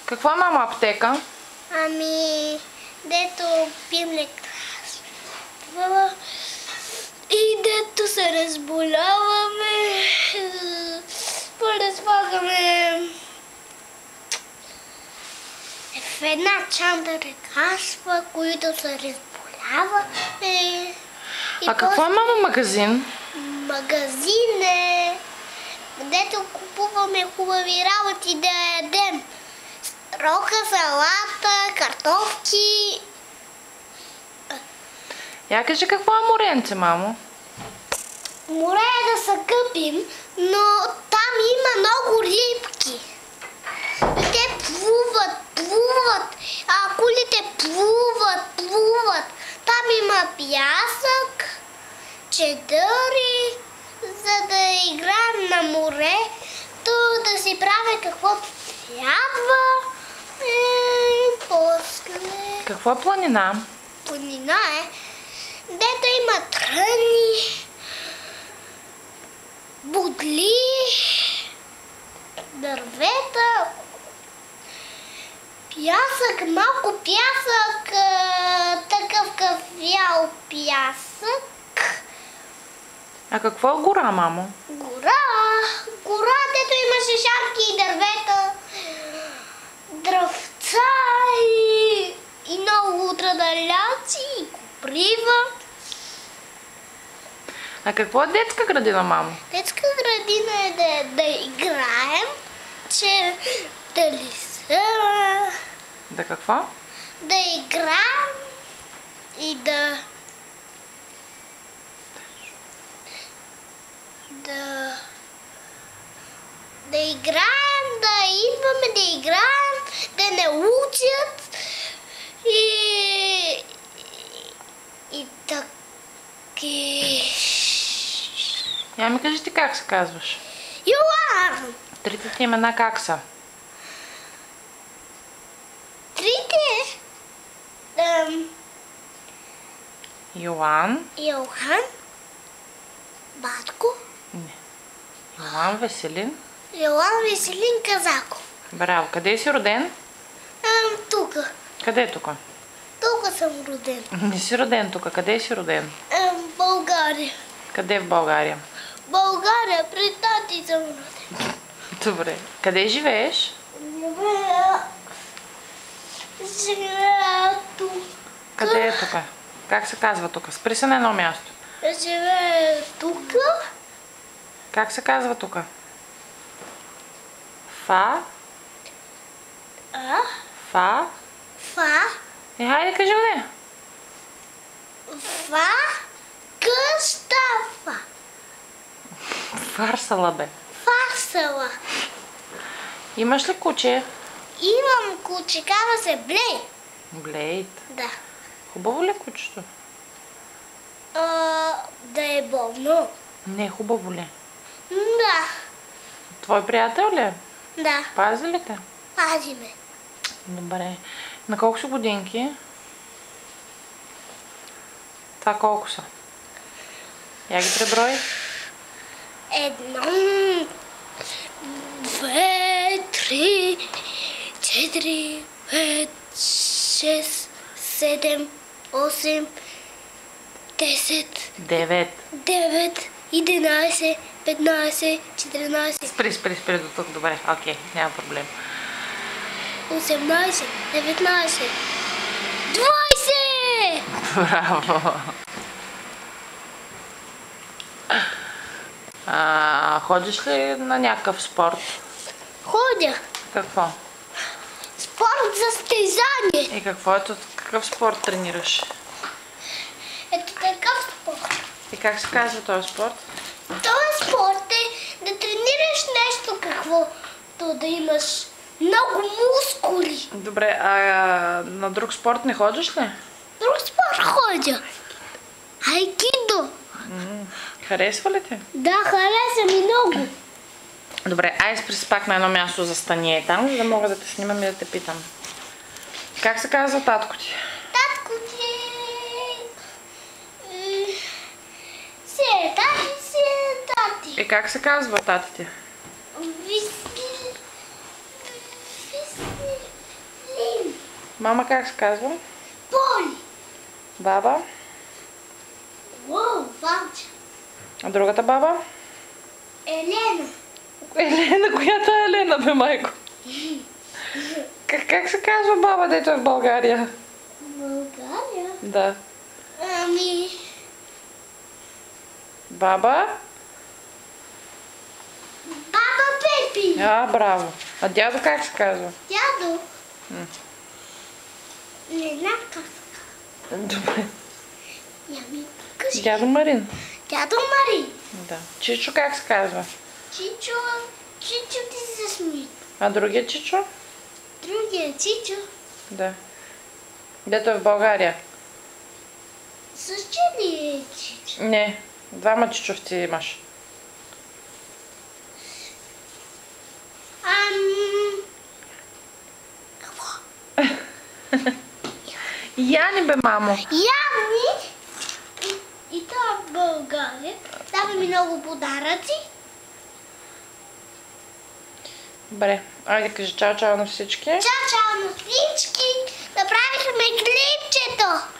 Какво е, мамо, аптека? Ами, дето пием лекарства и дето се разболяваме, разполагаме в една чанта лекарства, които се разболяваме. А какво е, мамо, магазин? Магазин е, където купуваме хубави работи да ядем. Рока, салата, картофки. Я кажи какво е моренце, мамо? Море е да се къпим, но там има много рибки. И те плуват. А кулите плуват. Там има пясък, чедъри, за да играем на морето, да си правя каквото трябва. После... Какво е планина? Планина е, дето има тръни, будли, дървета, пясък, малко пясък, такъв кафял пясък. А какво е гора, мамо? Гора, дето имаше шарки и дървета, дръвца и много традаляци и коприва. А какво е детска градина, мамо? Детска градина е да играем, че дали са... Да какво? Да играем и да играем, да идваме да играем, да не учат и таки... Я ми кажи ти как се казваш? Йоан! Трите ти имена как са? Трите? Йоан? Йохан? Батко? Не. Йоан Веселин? Йоан Веселин Казаков. Браво. Къде си роден? Тук. Къде е тук? Тук съм роден. Не си роден тук. Къде си роден? В България. Къде в България? България, при тати съм роден. Добре. Къде живееш? Живея тук. Къде е тук? Как се казва тук? Спри се на едно място. Живея тук. Как се казва тук? Фа? Фа? Фа. Хайде, кажи го не. Фа. Къщафа. Фарсала, бе. Фарсала. Имаш ли куче? Имам куче, казва се Блей. Блейд. Да. Хубаво ли е кучето? Да е болно. Не, хубаво ли? Да. Твой приятел ли е? Да. Пази ли те? Пази ме. Добре. На колко са годинки? Това колко са? Я ги преброй. 1, 2, 3, 4, 5, 6, 7, 8, 10, 9. 9, 11, 15, 14, Спри до тук. Добре, окей, няма проблем. 18, 19, 20! Браво! Ходиш ли на някакъв спорт? Ходя. Какво? Спорт състезание. И какво е тут? Какъв спорт тренираш? Ето такъв спорт. И как се казва този спорт? Този спорт е да тренираш нещо каквото да имаш много мускули. Добре, а на друг спорт не ходиш ли? Друг спорт ходя. Айкидо. Харесва ли те? Да, хареса ми много. Добре, айде спри се пак на едно място за стание там, за да мога да те снимам и да те питам. Как се казва татко ти? Татко ти... Си е тати. И как се казва тати ти? Мама как се казва? Поли. Баба? Уау, Ванча. А другата баба? Елена. Елена, която е Елена, бе, майко? Как се казва баба, дето е в България? България? Да. Ами... Баба? Баба Пепи. Браво. А дядо как се казва? Дядо. Не знам как се казва. Добре. Ями, кажи. Дядо Марин. Дядо Мари. Да. Чичо как се казва? Чичо ти се смени. А другия Чичо? Другия Чичо. Да. Дето е в България. Същия ли е Чичо? Не. Двама чичовци имаш. Какво? Яни, бе, мамо. Яни. И това в България. Дава ми много подаръци. Добре. Айде кажи чао-чао на всички. Чао, чао на всички. Направихме клипчето.